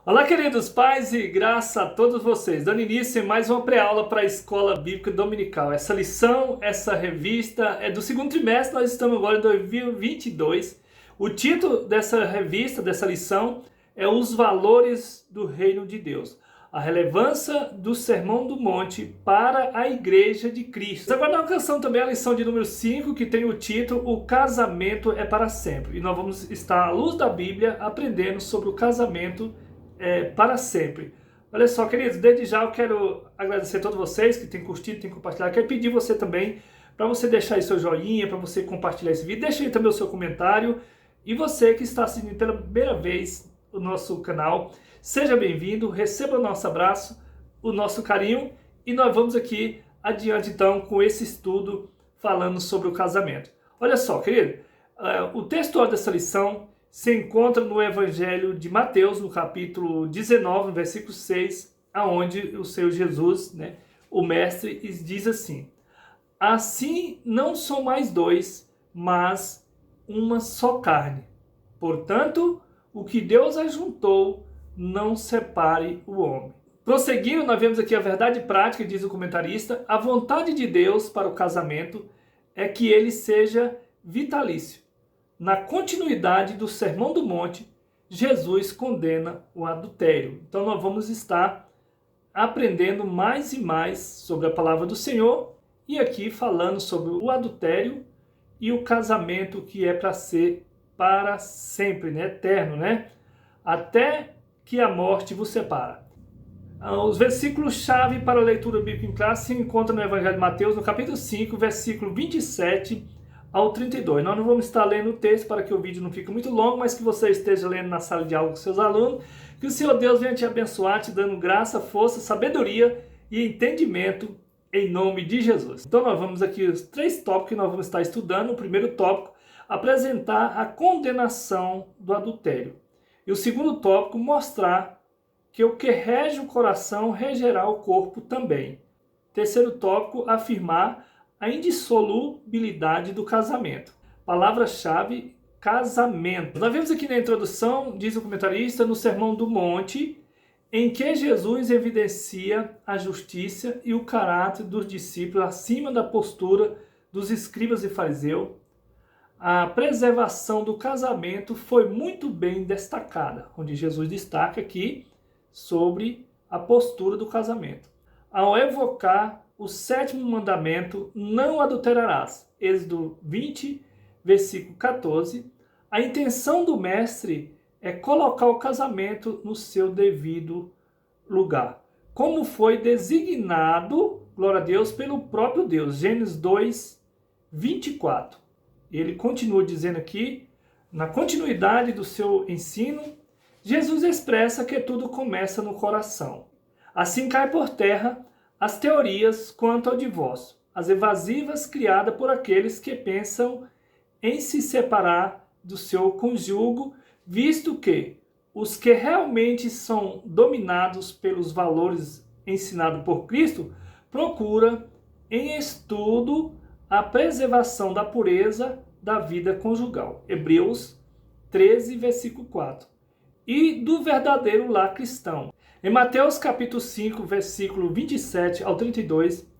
Olá, queridos pais e graça a todos vocês. Dando início em mais uma pré-aula para a Escola Bíblica Dominical. Essa lição, essa revista é do segundo trimestre, nós estamos agora em 2022. O título dessa revista, dessa lição, é Os Valores do Reino de Deus. A relevância do Sermão do Monte para a Igreja de Cristo. Agora nós alcançamos também a lição de número 5, que tem o título O Casamento é para Sempre. E nós vamos estar, à luz da Bíblia, aprendendo sobre o casamento para sempre. Olha só, queridos, desde já eu quero agradecer a todos vocês que têm curtido, têm compartilhado. Quero pedir você também para você deixar aí seu joinha, para você compartilhar esse vídeo. Deixa aí também o seu comentário. E você que está assistindo pela primeira vez o nosso canal, seja bem-vindo, receba o nosso abraço, o nosso carinho. E nós vamos aqui adiante então com esse estudo falando sobre o casamento. Olha só, querido, o texto dessa lição se encontra no Evangelho de Mateus, no capítulo 19, versículo 6, aonde o Senhor Jesus, o Mestre, diz assim: assim não são mais dois, mas uma só carne. Portanto, o que Deus ajuntou, não separe o homem. Prosseguindo, nós vemos aqui a verdade prática, diz o comentarista: a vontade de Deus para o casamento é que ele seja vitalício. Na continuidade do Sermão do Monte, Jesus condena o adultério. Então nós vamos estar aprendendo mais e mais sobre a palavra do Senhor e aqui falando sobre o adultério e o casamento que é para ser para sempre, eterno, até que a morte vos separa. Os versículos-chave para a leitura bíblica em classe se encontram no Evangelho de Mateus, no capítulo 5, versículo 27 ao 32. Nós não vamos estar lendo o texto para que o vídeo não fique muito longo, mas que você esteja lendo na sala de aula com seus alunos. Que o Senhor Deus venha te abençoar, te dando graça, força, sabedoria e entendimento em nome de Jesus. Então nós vamos aqui, os 3 tópicos que nós vamos estar estudando. O primeiro tópico, apresentar a condenação do adultério. E o segundo tópico, mostrar que o que rege o coração regerá o corpo também. Terceiro tópico, afirmar a indissolubilidade do casamento. Palavra-chave, casamento. Nós vemos aqui na introdução, diz o comentarista, no Sermão do Monte, em que Jesus evidencia a justiça e o caráter dos discípulos acima da postura dos escribas e fariseus. A preservação do casamento foi muito bem destacada, onde Jesus destaca aqui sobre a postura do casamento. Ao evocar o 7º mandamento, não adulterarás, Êxodo 20, versículo 14, a intenção do mestre é colocar o casamento no seu devido lugar, como foi designado, glória a Deus, pelo próprio Deus, Gênesis 2, 24. Ele continua dizendo aqui, na continuidade do seu ensino, Jesus expressa que tudo começa no coração. Assim cai por terra as teorias quanto ao divórcio, as evasivas criadas por aqueles que pensam em se separar do seu cônjuge, visto que os que realmente são dominados pelos valores ensinados por Cristo procuram em estudo a preservação da pureza da vida conjugal. Hebreus 13, versículo 4. E do verdadeiro lar cristão. Em Mateus capítulo 5, versículo 27 ao 32,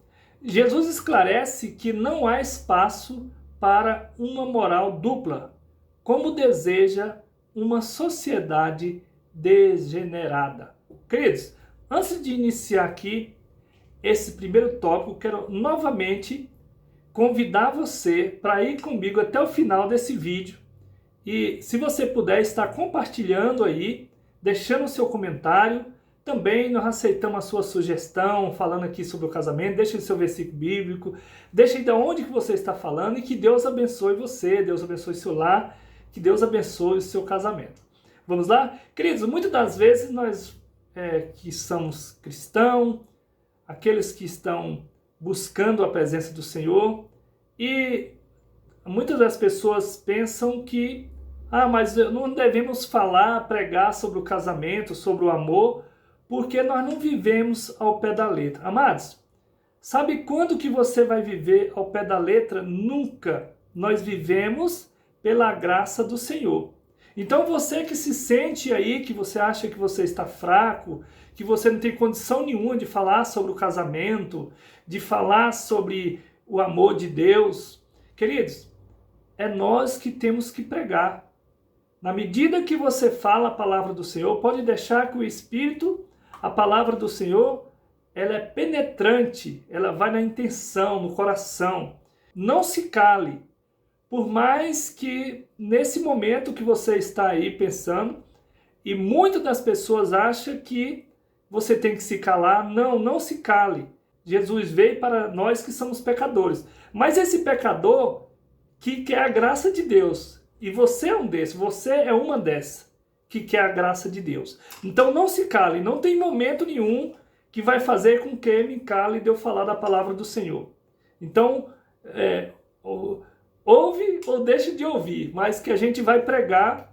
Jesus esclarece que não há espaço para uma moral dupla, como deseja uma sociedade degenerada. Queridos, antes de iniciar aqui esse primeiro tópico, quero novamente convidar você para ir comigo até o final desse vídeo. E se você puder estar compartilhando aí, deixando o seu comentário. Também nós aceitamos a sua sugestão, falando aqui sobre o casamento. Deixe o seu versículo bíblico, deixe aí de onde que você está falando e que Deus abençoe você, Deus abençoe seu lar, que Deus abençoe o seu casamento. Vamos lá? Queridos, muitas das vezes nós que somos cristãos, aqueles que estão buscando a presença do Senhor, e muitas das pessoas pensam que mas não devemos falar, pregar sobre o casamento, sobre o amor, porque nós não vivemos ao pé da letra. Amados, sabe quando que você vai viver ao pé da letra? Nunca. Nós vivemos pela graça do Senhor. Então você que se sente aí, que você acha que você está fraco, que você não tem condição nenhuma de falar sobre o casamento, de falar sobre o amor de Deus, queridos, é nós que temos que pregar. Na medida que você fala a palavra do Senhor, pode deixar que o Espírito, a palavra do Senhor, ela é penetrante, ela vai na intenção, no coração. Não se cale. Por mais que nesse momento que você está aí pensando, e muitas das pessoas acham que você tem que se calar, não se cale. Jesus veio para nós que somos pecadores. Mas esse pecador que quer a graça de Deus, e você é um desses, você é uma dessas que quer a graça de Deus. Então não se cale, não tem momento nenhum que vai fazer com que me cale de eu falar da palavra do Senhor. Então, ouve ou deixa de ouvir, mas que a gente vai pregar,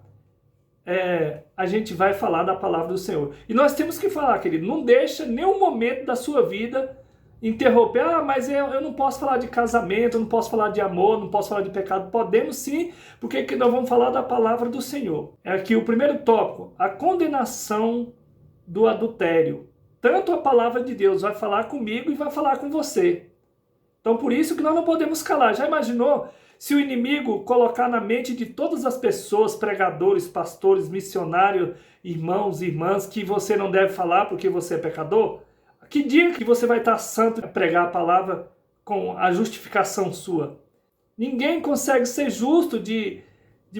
a gente vai falar da palavra do Senhor. E nós temos que falar, querido, não deixa nenhum momento da sua vida interromper. Mas eu não posso falar de casamento, eu não posso falar de amor, não posso falar de pecado. Podemos sim, porque que nós vamos falar da palavra do Senhor. É aqui o primeiro tópico, a condenação do adultério. Tanto a palavra de Deus vai falar comigo e vai falar com você. Então por isso que nós não podemos calar. Já imaginou se o inimigo colocar na mente de todas as pessoas, pregadores, pastores, missionários, irmãos e irmãs, que você não deve falar porque você é pecador? Que dia que você vai estar santo para pregar a palavra com a justificação sua? Ninguém consegue ser justo de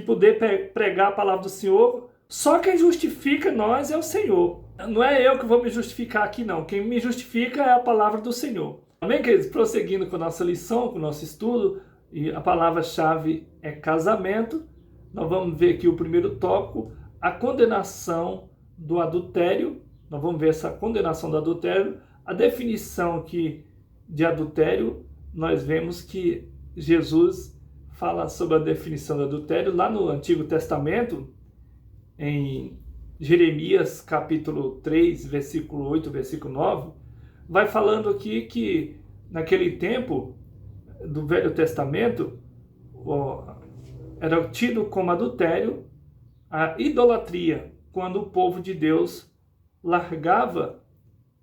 poder pregar a palavra do Senhor. Só quem justifica nós é o Senhor. Não é eu que vou me justificar aqui não. Quem me justifica é a palavra do Senhor. Amém, queridos? Prosseguindo com a nossa lição, com o nosso estudo, e a palavra-chave é casamento. Nós vamos ver aqui o primeiro tópico, a condenação do adultério. Nós vamos ver essa condenação do adultério. A definição aqui de adultério, nós vemos que Jesus fala sobre a definição do adultério lá no Antigo Testamento, em Jeremias capítulo 3, versículo 8, versículo 9, vai falando aqui que naquele tempo do Velho Testamento era tido como adultério a idolatria, quando o povo de Deus largava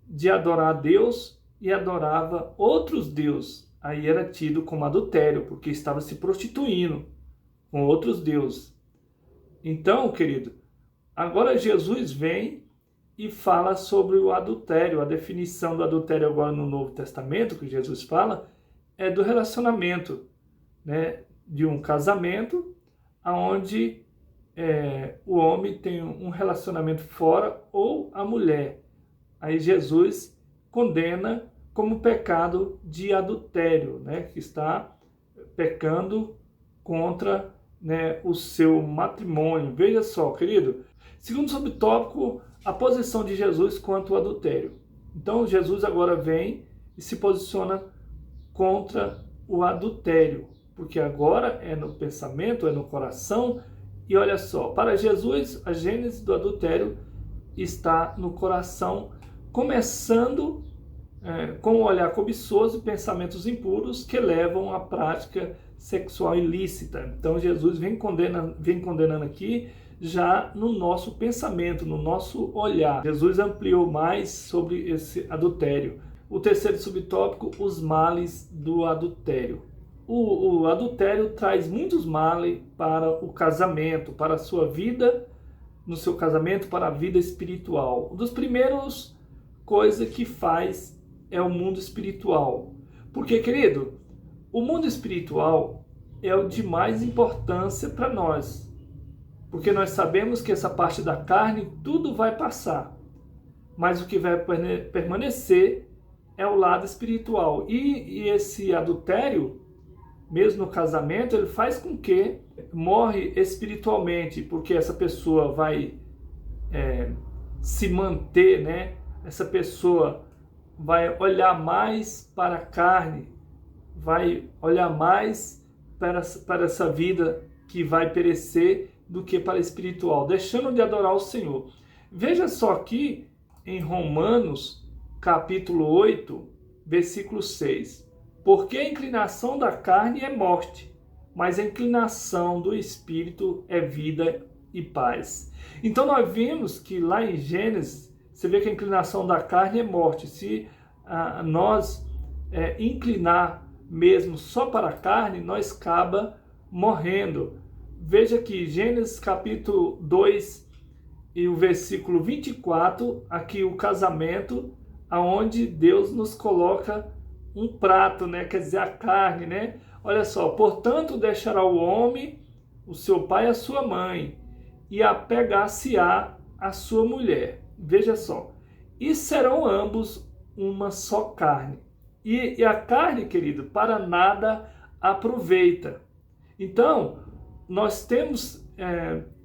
de adorar a Deus e adorava outros deuses. Aí era tido como adultério, porque estava se prostituindo com outros deuses. Então, querido, agora Jesus vem e fala sobre o adultério. A definição do adultério agora no Novo Testamento, que Jesus fala, é do relacionamento, né, de um casamento, onde o homem tem um relacionamento fora, ou a mulher. Aí Jesus condena como pecado de adultério, né, que está pecando contra, né, o seu matrimônio. Veja só, querido. Segundo subtópico, a posição de Jesus quanto ao adultério. Então Jesus agora vem e se posiciona contra o adultério, porque agora é no pensamento, é no coração. E olha só, para Jesus a gênese do adultério está no coração, começando com um olhar cobiçoso e pensamentos impuros que levam à prática sexual ilícita. Então Jesus vem condenando aqui já no nosso pensamento, no nosso olhar. Jesus ampliou mais sobre esse adultério. O terceiro subtópico, os males do adultério. O adultério traz muitos males para o casamento, para a sua vida, no seu casamento, para a vida espiritual. Uma das primeiras coisas que faz é o mundo espiritual. Porque, querido, o mundo espiritual é o de mais importância para nós. Porque nós sabemos que essa parte da carne, tudo vai passar. Mas o que vai permanecer é o lado espiritual. E esse adultério, mesmo no casamento, ele faz com que morre espiritualmente. Porque essa pessoa vai se manter, né? Essa pessoa vai olhar mais para a carne, vai olhar mais para essa vida que vai perecer do que para a espiritual, deixando de adorar o Senhor. Veja só aqui em Romanos, capítulo 8, versículo 6. Porque a inclinação da carne é morte, mas a inclinação do espírito é vida e paz. Então nós vimos que lá em Gênesis, você vê que a inclinação da carne é morte. Se nós inclinar mesmo só para a carne, nós acaba morrendo. Veja aqui, Gênesis capítulo 2 e o versículo 24, aqui o casamento, aonde Deus nos coloca um prato, né? Quer dizer, a carne, né? Olha só, portanto deixará o homem, o seu pai e a sua mãe, e apegar-se-á a sua mulher. Veja só, e serão ambos uma só carne. E a carne, querido, para nada aproveita. Então, nós temos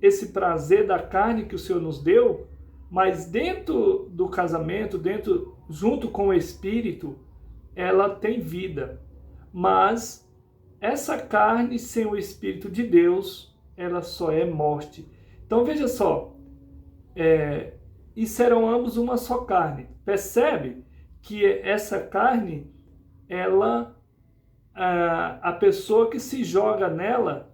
esse prazer da carne que o Senhor nos deu, mas dentro do casamento, junto com o Espírito, ela tem vida. Mas essa carne sem o Espírito de Deus, ela só é morte. Então veja só, e serão ambos uma só carne. Percebe que essa carne, ela, a pessoa que se joga nela,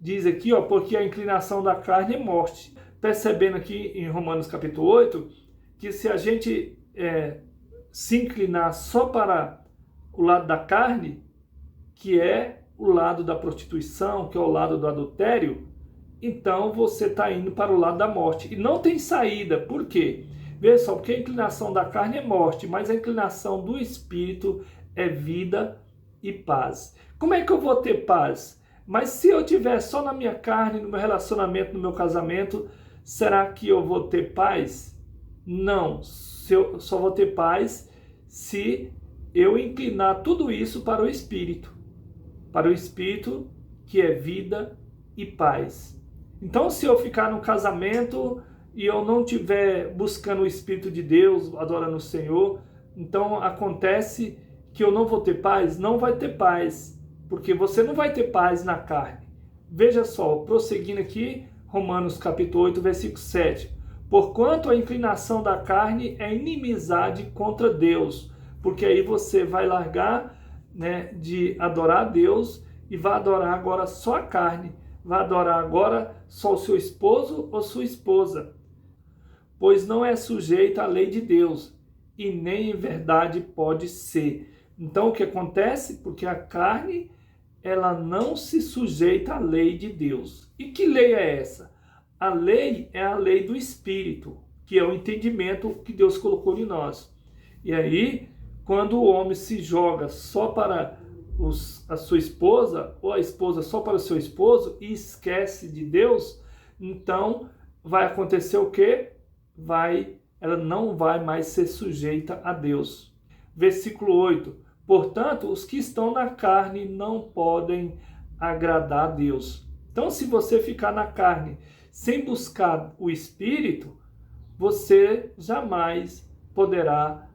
diz aqui, ó, porque a inclinação da carne é morte. Percebendo aqui em Romanos capítulo 8, que se a gente se inclinar só para o lado da carne, que é o lado da prostituição, que é o lado do adultério, então você está indo para o lado da morte. E não tem saída. Por quê? Veja só, porque a inclinação da carne é morte, mas a inclinação do Espírito é vida e paz. Como é que eu vou ter paz? Mas se eu tiver só na minha carne, no meu relacionamento, no meu casamento, será que eu vou ter paz? Não, eu só vou ter paz se eu inclinar tudo isso para o Espírito que é vida e paz. Então, se eu ficar no casamento e eu não estiver buscando o Espírito de Deus, adorando o Senhor, então acontece que eu não vou ter paz? Não vai ter paz, porque você não vai ter paz na carne. Veja só, prosseguindo aqui, Romanos capítulo 8, versículo 7. Porquanto a inclinação da carne é inimizade contra Deus, porque aí você vai largar, né, de adorar a Deus e vai adorar agora só a carne, vai adorar agora só o seu esposo ou sua esposa, pois não é sujeita à lei de Deus e nem em verdade pode ser. Então o que acontece? Porque a carne, ela não se sujeita à lei de Deus. E que lei é essa? A lei é a lei do Espírito, que é o entendimento que Deus colocou em nós. E aí, quando o homem se joga só para a sua esposa, ou a esposa só para o seu esposo, e esquece de Deus, então vai acontecer o quê? Ela não vai mais ser sujeita a Deus. Versículo 8. Portanto, os que estão na carne não podem agradar a Deus. Então, se você ficar na carne sem buscar o Espírito, você jamais poderá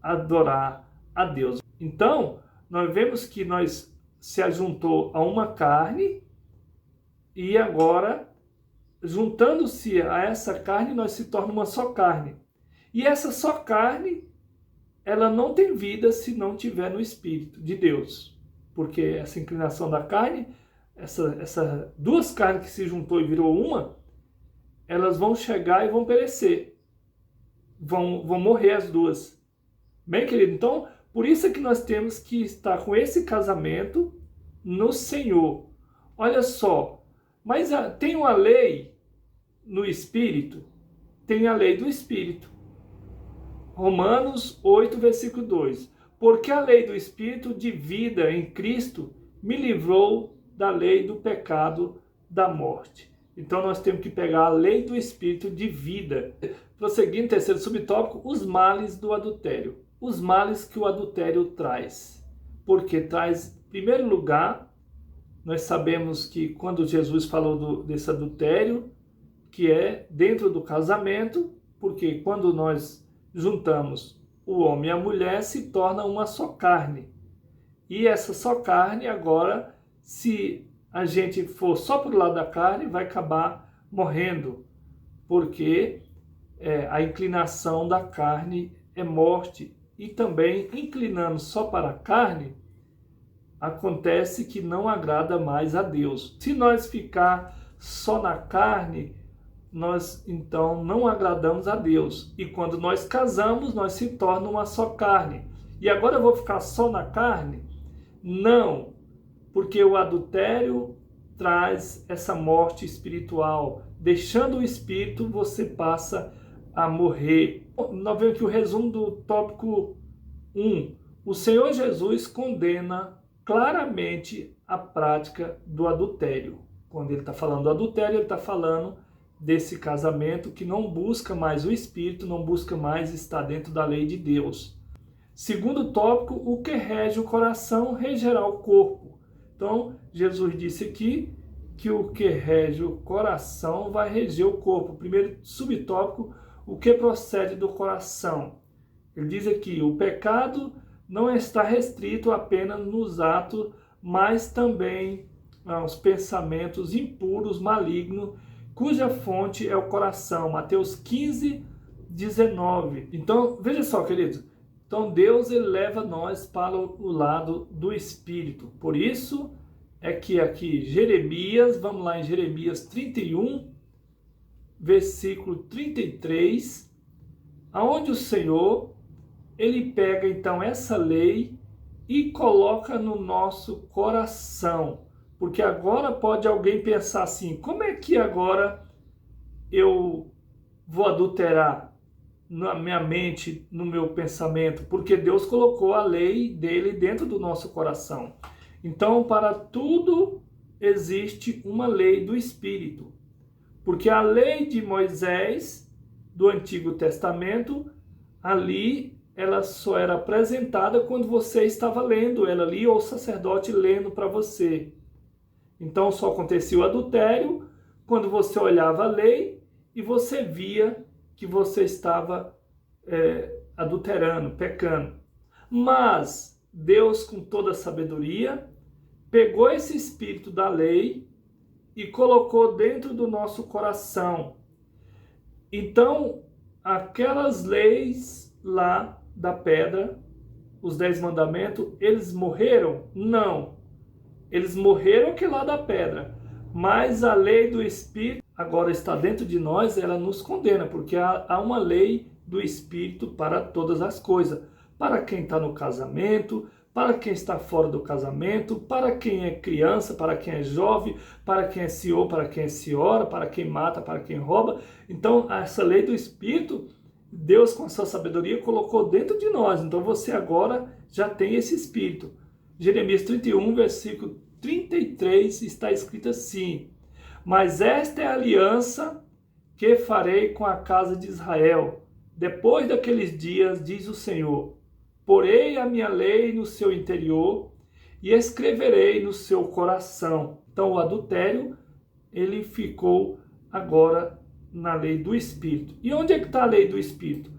adorar a Deus. Então, nós vemos que nós se ajuntou a uma carne e agora, juntando-se a essa carne, nós se torna uma só carne. E essa só carne, ela não tem vida se não tiver no Espírito de Deus. Porque essa inclinação da carne, essa duas carnes que se juntou e virou uma, elas vão chegar e vão perecer. Vão morrer as duas. Bem, querido? Então, por isso é que nós temos que estar com esse casamento no Senhor. Olha só, mas tem uma lei no Espírito? Tem a lei do Espírito. Romanos 8, versículo 2. Porque a lei do Espírito de vida em Cristo me livrou da lei do pecado da morte. Então nós temos que pegar a lei do Espírito de vida. Prosseguindo, terceiro subtópico, os males do adultério. Os males que o adultério traz. Porque traz, em primeiro lugar, nós sabemos que quando Jesus falou desse adultério, que é dentro do casamento, porque quando nós juntamos o homem e a mulher, se torna uma só carne. E essa só carne, agora, se a gente for só para o lado da carne, vai acabar morrendo, porque a inclinação da carne é morte. E também, inclinando só para a carne, acontece que não agrada mais a Deus. Se nós ficar só na carne, nós então não agradamos a Deus. E quando nós casamos, nós se torna uma só carne. E agora eu vou ficar só na carne? Não, porque o adultério traz essa morte espiritual. Deixando o espírito, você passa a morrer. Nós vemos aqui o resumo do tópico 1. O Senhor Jesus condena claramente a prática do adultério. Quando ele está falando do adultério, ele está falando desse casamento que não busca mais o espírito, não busca mais estar dentro da lei de Deus. Segundo tópico, o que rege o coração regerá o corpo. Então, Jesus disse aqui que o que rege o coração vai reger o corpo. Primeiro subtópico, o que procede do coração. Ele diz aqui, o pecado não está restrito apenas nos atos, mas também aos pensamentos impuros, malignos, cuja fonte é o coração. Mateus 15, 19. Então, veja só, queridos. Então, Deus ele leva nós para o lado do Espírito. Por isso é que aqui Jeremias, vamos lá em Jeremias 31, versículo 33, aonde o Senhor, ele pega então essa lei e coloca no nosso coração. Porque agora pode alguém pensar assim, como é que agora eu vou adulterar na minha mente, no meu pensamento? Porque Deus colocou a lei dele dentro do nosso coração. Então, para tudo existe uma lei do Espírito. Porque a lei de Moisés, do Antigo Testamento, ali ela só era apresentada quando você estava lendo ela ali, ou o sacerdote lendo para você. Então só acontecia o adultério quando você olhava a lei e você via que você estava adulterando, pecando. Mas Deus, com toda a sabedoria, pegou esse espírito da lei e colocou dentro do nosso coração. Então, aquelas leis lá da pedra, os 10 mandamentos, eles morreram? Não. Eles morreram aqui lá da pedra, mas a lei do Espírito agora está dentro de nós, ela nos condena, porque há uma lei do Espírito para todas as coisas. Para quem está no casamento, para quem está fora do casamento, para quem é criança, para quem é jovem, para quem é senhor, para quem é senhora, para quem mata, para quem rouba. Então, essa lei do Espírito, Deus com a sua sabedoria colocou dentro de nós. Então, você agora já tem esse Espírito. Jeremias 31, versículo 33, está escrito assim: mas esta é a aliança que farei com a casa de Israel. Depois daqueles dias, diz o Senhor, porei a minha lei no seu interior e escreverei no seu coração. Então o adultério, ele ficou agora na lei do Espírito. E onde é que está a lei do Espírito?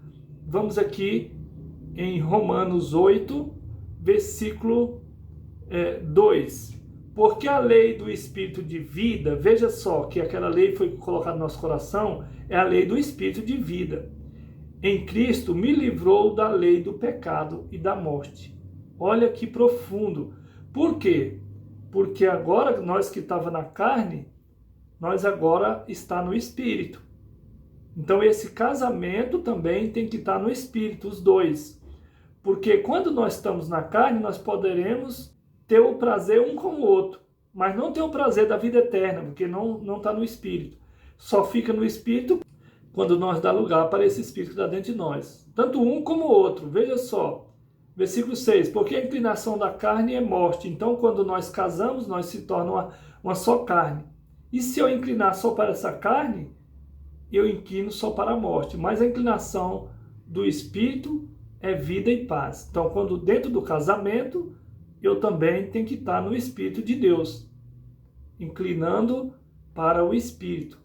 Vamos aqui em Romanos 8, versículo 2. Porque a lei do Espírito de vida, veja só que aquela lei foi colocada no nosso coração, é a lei do Espírito de vida. Em Cristo me livrou da lei do pecado e da morte. Olha que profundo. Por quê? Porque agora nós que estava na carne, nós agora está no Espírito. Então esse casamento também tem que estar no Espírito, os dois. Porque quando nós estamos na carne, nós poderemos ter o prazer um com o outro, mas não ter o prazer da vida eterna, porque não está no Espírito. Só fica no Espírito quando nós dá lugar para esse Espírito que está dentro de nós. Tanto um como o outro. Veja só, versículo 6. Porque a inclinação da carne é morte. Então, quando nós casamos, nós se torna uma só carne. E se eu inclinar só para essa carne, eu inclino só para a morte. Mas a inclinação do Espírito é vida e paz. Então, quando dentro do casamento, eu também tenho que estar no Espírito de Deus, inclinando para o Espírito.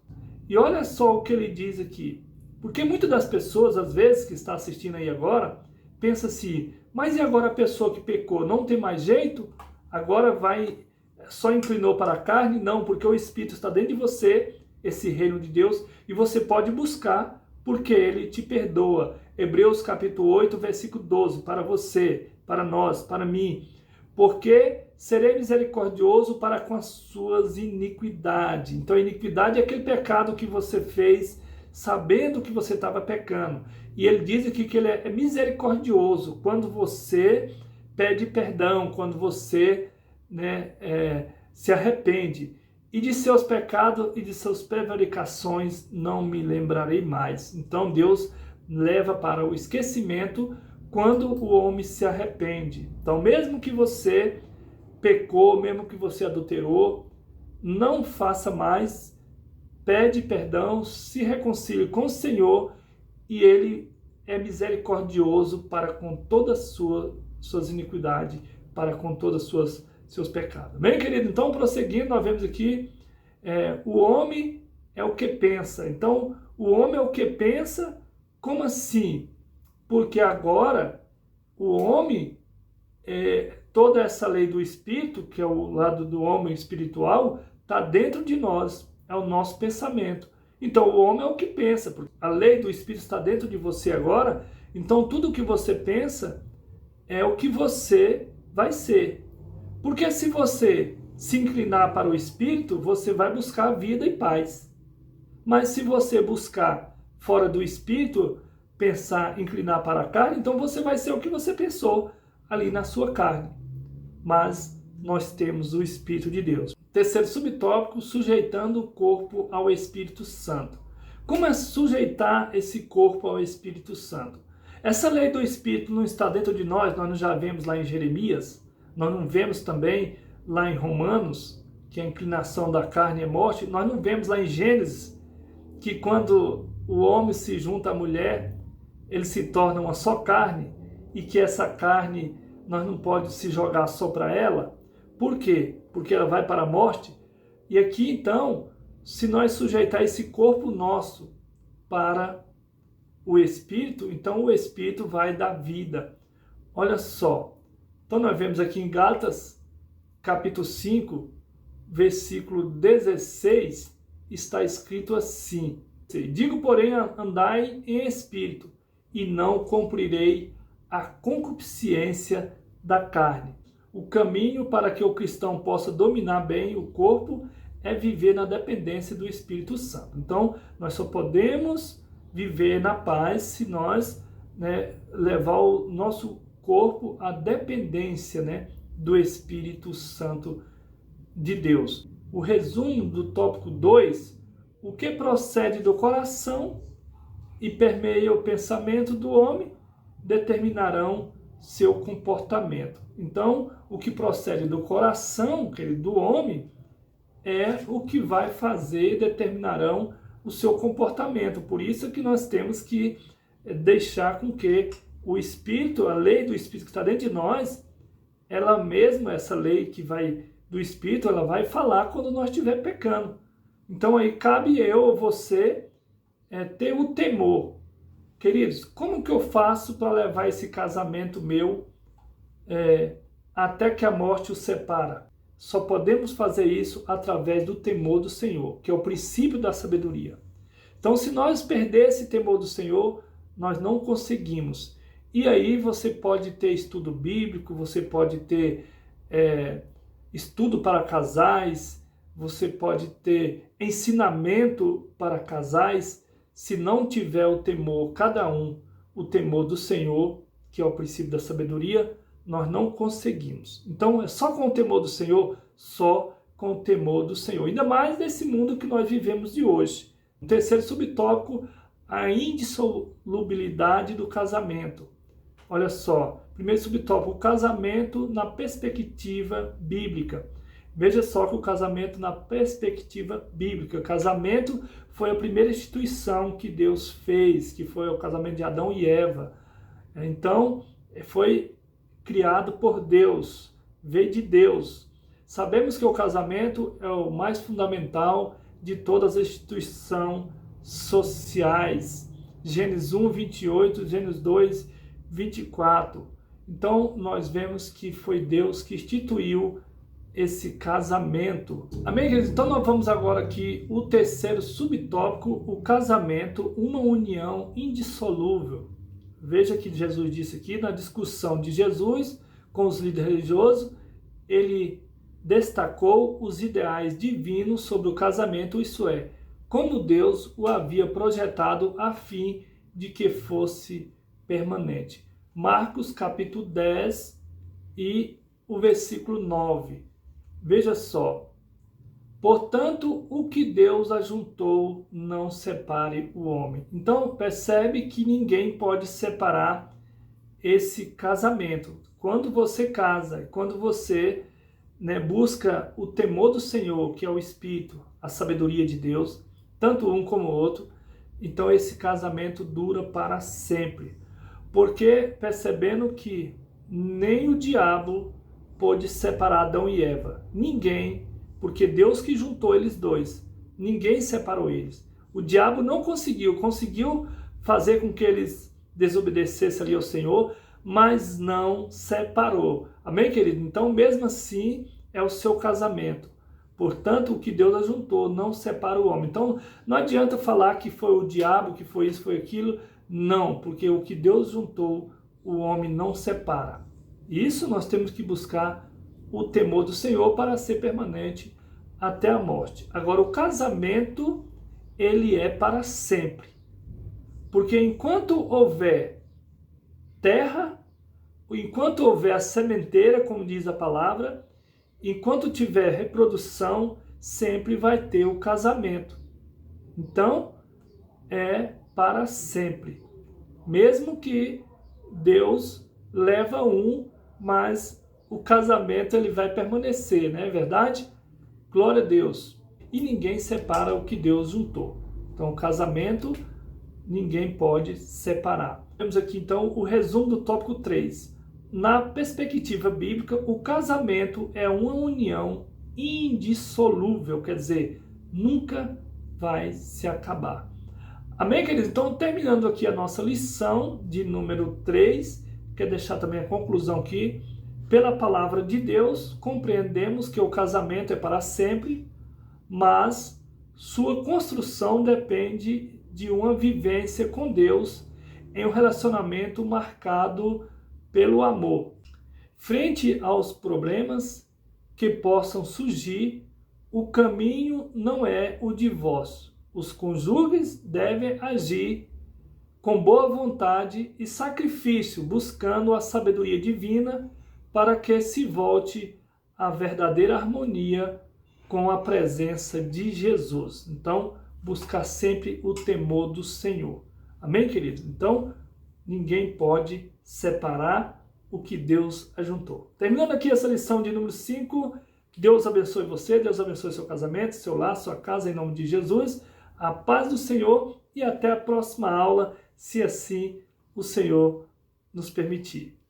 E olha só o que ele diz aqui. Porque muitas das pessoas, às vezes, que está assistindo aí agora, pensa assim, mas e agora a pessoa que pecou não tem mais jeito? Agora só inclinou para a carne? Não, porque o Espírito está dentro de você, esse reino de Deus, e você pode buscar, porque ele te perdoa. Hebreus capítulo 8, versículo 12, para você, para nós, para mim. porque serei misericordioso para com as suas iniquidades. Então, a iniquidade é aquele pecado que você fez sabendo que você estava pecando. E ele diz aqui que ele é misericordioso quando você pede perdão, quando você se arrepende. E de seus pecados e de suas prevaricações não me lembrarei mais. Então Deus leva para o esquecimento quando o homem se arrepende. Então, mesmo que você pecou, mesmo que você adulterou, não faça mais, pede perdão, se reconcilie com o Senhor e Ele é misericordioso para com todas as suas iniquidades, para com todos os seus pecados. Bem, querido, então, prosseguindo, nós vemos aqui, o homem é o que pensa. Então, o homem é o que pensa, como assim? Porque agora, o homem, toda essa lei do Espírito, que é o lado do homem espiritual, está dentro de nós, é o nosso pensamento. Então, o homem é o que pensa, porque a lei do Espírito está dentro de você agora, então tudo o que você pensa é o que você vai ser. Porque se você se inclinar para o Espírito, você vai buscar vida e paz. Mas se você buscar fora do Espírito, pensar, inclinar para a carne, então você vai ser o que você pensou ali na sua carne. Mas nós temos o Espírito de Deus. Terceiro subtópico, sujeitando o corpo ao Espírito Santo. Como é sujeitar esse corpo ao Espírito Santo? Essa lei do Espírito não está dentro de nós não já vemos lá em Jeremias, nós não vemos também lá em Romanos, que a inclinação da carne é morte, nós não vemos lá em Gênesis, que quando o homem se junta à mulher, ele se torna uma só carne, e que essa carne nós não podemos se jogar só para ela. Por quê? Porque ela vai para a morte. E aqui então, se nós sujeitar esse corpo nosso para o Espírito, então o Espírito vai dar vida. Olha só, então nós vemos aqui em Gálatas, capítulo 5, versículo 16, está escrito assim: digo, porém, andai em Espírito, e não cumprirei a concupiscência da carne. O caminho para que o cristão possa dominar bem o corpo é viver na dependência do Espírito Santo. Então, nós só podemos viver na paz se nós levar o nosso corpo à dependência do Espírito Santo de Deus. O resumo do tópico 2, o que procede do coração e permeia o pensamento do homem, determinarão seu comportamento. Então, o que procede do coração, do homem, é o que vai fazer e determinarão o seu comportamento. Por isso que nós temos que deixar com que o Espírito, a lei do Espírito que está dentro de nós, ela mesma, essa lei que vai do Espírito, ela vai falar quando nós estiver pecando. Então aí cabe eu ou você ter o temor. Queridos, como que eu faço para levar esse casamento meu até que a morte o separa? Só podemos fazer isso através do temor do Senhor, que é o princípio da sabedoria. Então, se nós perder esse temor do Senhor, nós não conseguimos. E aí você pode ter estudo bíblico, você pode ter estudo para casais, você pode ter ensinamento para casais. Se não tiver o temor, cada um, o temor do Senhor, que é o princípio da sabedoria, nós não conseguimos. Então, é só com o temor do Senhor, só com o temor do Senhor. Ainda mais nesse mundo que nós vivemos de hoje. O terceiro subtópico, a indissolubilidade do casamento. Olha só, primeiro subtópico, o casamento na perspectiva bíblica. Veja só que o casamento na perspectiva bíblica. O casamento foi a primeira instituição que Deus fez, que foi o casamento de Adão e Eva. Então, foi criado por Deus, veio de Deus. Sabemos que o casamento é o mais fundamental de todas as instituições sociais. Gênesis 1, 28, Gênesis 2, 24. Então, nós vemos que foi Deus que instituiu esse casamento. Amém, queridos? Então, nós vamos agora aqui o terceiro subtópico, o casamento, uma união indissolúvel. Veja que Jesus disse aqui na discussão de Jesus com os líderes religiosos, ele destacou os ideais divinos sobre o casamento, isso é, como Deus o havia projetado a fim de que fosse permanente. Marcos capítulo 10 e o versículo 9. Veja só. Portanto, o que Deus ajuntou, não separe o homem. Então, percebe que ninguém pode separar esse casamento. Quando você casa, quando você busca o temor do Senhor, que é o Espírito, a sabedoria de Deus, tanto um como o outro, então esse casamento dura para sempre. Porque percebendo que nem o diabo pôde separar Adão e Eva. Ninguém, porque Deus que juntou eles dois. Ninguém separou eles. O diabo não conseguiu fazer com que eles desobedecessem ali ao Senhor, mas não separou. Amém, querido? Então, mesmo assim, é o seu casamento. Portanto, o que Deus ajuntou não separa o homem. Então, não adianta falar que foi o diabo, que foi isso, foi aquilo. Não, porque o que Deus juntou, o homem não separa. Isso nós temos que buscar o temor do Senhor para ser permanente até a morte. Agora, o casamento, ele é para sempre. Porque enquanto houver terra, enquanto houver a sementeira, como diz a palavra, enquanto tiver reprodução, sempre vai ter o casamento. Então, é para sempre. Mesmo que Deus leva um, mas o casamento ele vai permanecer, não é verdade? Glória a Deus. E ninguém separa o que Deus juntou. Então, o casamento, ninguém pode separar. Temos aqui, então, o resumo do tópico 3. Na perspectiva bíblica, o casamento é uma união indissolúvel, quer dizer, nunca vai se acabar. Amém, queridos? Então, terminando aqui a nossa lição de número 3, quero deixar também a conclusão aqui. Pela palavra de Deus, compreendemos que o casamento é para sempre, mas sua construção depende de uma vivência com Deus em um relacionamento marcado pelo amor. Frente aos problemas que possam surgir, o caminho não é o divórcio. Os cônjuges devem agir com boa vontade e sacrifício, buscando a sabedoria divina para que se volte à verdadeira harmonia com a presença de Jesus. Então, buscar sempre o temor do Senhor. Amém, queridos? Então, ninguém pode separar o que Deus ajuntou. Terminando aqui essa lição de número 5, que Deus abençoe você, Deus abençoe seu casamento, seu lar, sua casa, em nome de Jesus. A paz do Senhor e até a próxima aula, se assim o Senhor nos permitir.